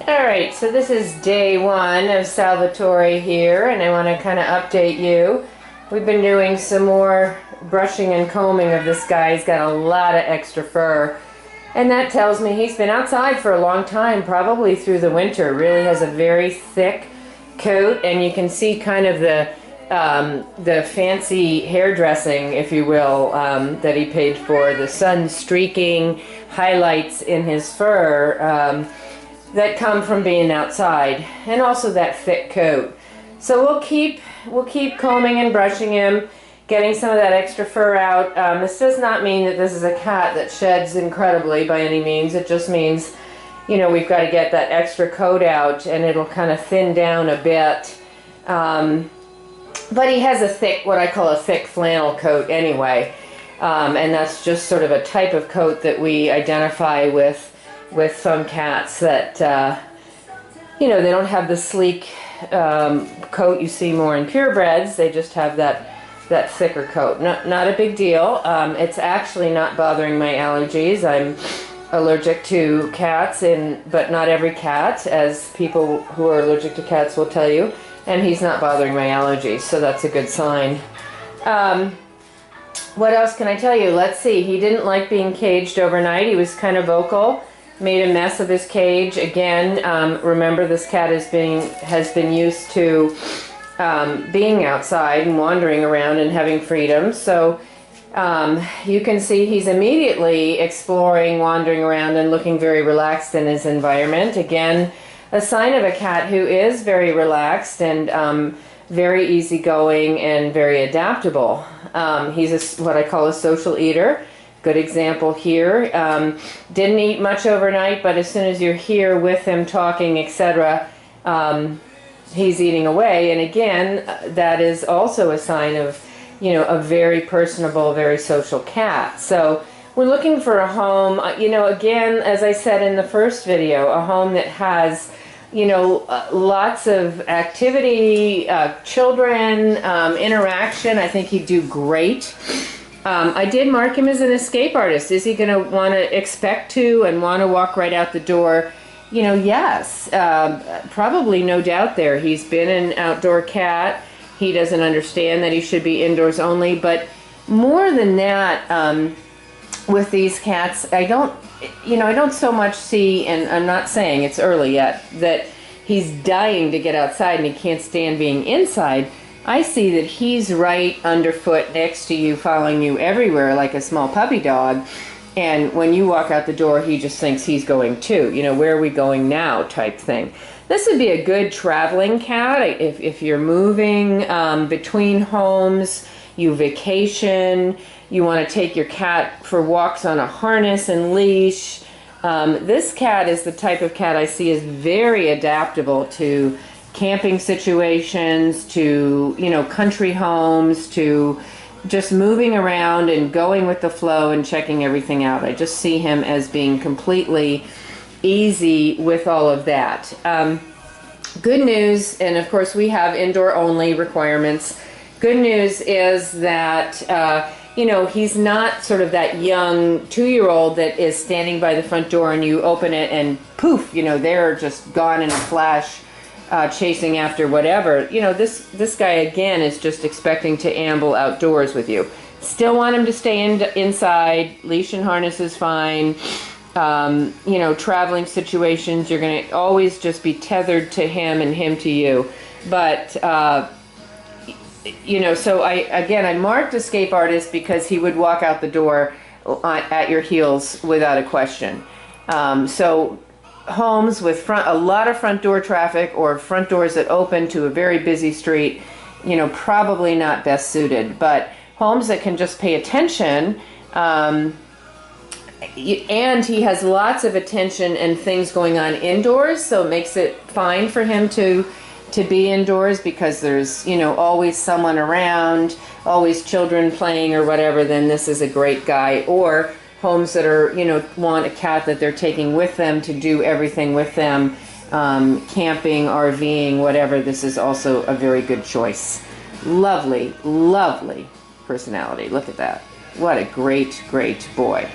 Alright, so this is day one of Salvatore here, and I want to kind of update you. We've been doing some more brushing and combing of this guy. He's got a lot of extra fur, and that tells me he's been outside for a long time, probably through the winter. Really has a very thick coat, and you can see kind of the fancy hairdressing, if you will, that he paid for. The sun streaking highlights in his fur that come from being outside, and also that thick coat. So we'll keep combing and brushing him, getting some of that extra fur out. This does not mean that this is a cat that sheds incredibly by any means. It just means, you know, we've got to get that extra coat out, and it'll kind of thin down a bit. But he has a thick, what I call a thick flannel coat anyway, and that's just sort of a type of coat that we identify with some cats that, you know, they don't have the sleek coat you see more in purebreds. They just have that thicker coat. Not a big deal. It's actually not bothering my allergies. I'm allergic to cats, but not every cat, as people who are allergic to cats will tell you. And he's not bothering my allergies, so that's a good sign. What else can I tell you? Let's see. He didn't like being caged overnight. He was kind of vocal. Made a mess of his cage again. Remember, this cat has been used to being outside and wandering around and having freedom. So you can see he's immediately exploring, wandering around, and looking very relaxed in his environment. Again, a sign of a cat who is very relaxed and very easygoing and very adaptable. He's what I call a social eater. Good example here. Didn't eat much overnight, but as soon as you're here with him talking, etc., he's eating away. And again, that is also a sign of, you know, a very personable, very social cat. So we're looking for a home, you know, again, as I said in the first video, a home that has, you know, lots of activity, children, interaction. I think he'd do great. I did mark him as an escape artist. Is he going to want to expect to and want to walk right out the door? You know, yes. Probably, no doubt there. He's been an outdoor cat. He doesn't understand that he should be indoors only. But more than that, with these cats, I don't so much see, and I'm not saying it's early yet, that he's dying to get outside and he can't stand being inside. I see that he's right underfoot next to you, following you everywhere like a small puppy dog. And when you walk out the door, he just thinks he's going too. You know, where are we going now type thing. This would be a good traveling cat if you're moving between homes, you vacation, you want to take your cat for walks on a harness and leash. This cat is the type of cat I see is very adaptable to camping situations, to, you know, country homes, to just moving around and going with the flow and checking everything out. I just see him as being completely easy with all of that. Good news, and of course we have indoor only requirements. Good news is that you know, he's not sort of that young 2-year-old that is standing by the front door and you open it and poof, you know, they're just gone in a flash. Chasing after whatever. You know, this guy again is just expecting to amble outdoors with you. Still want him to stay inside. Leash and harness is fine. You know, traveling situations, you're going to always just be tethered to him and him to you. But you know, so I marked escape artist because he would walk out the door at your heels without a question. So homes with a lot of front door traffic or front doors that open to a very busy street, you know, probably not best suited. But homes that can just pay attention, and he has lots of attention and things going on indoors, so it makes it fine for him to be indoors because there's, you know, always someone around, always children playing or whatever. Then this is a great guy. Or homes that are, you know, want a cat that they're taking with them to do everything with them, camping, RVing, whatever. This is also a very good choice. Lovely, lovely personality. Look at that. What a great, great boy.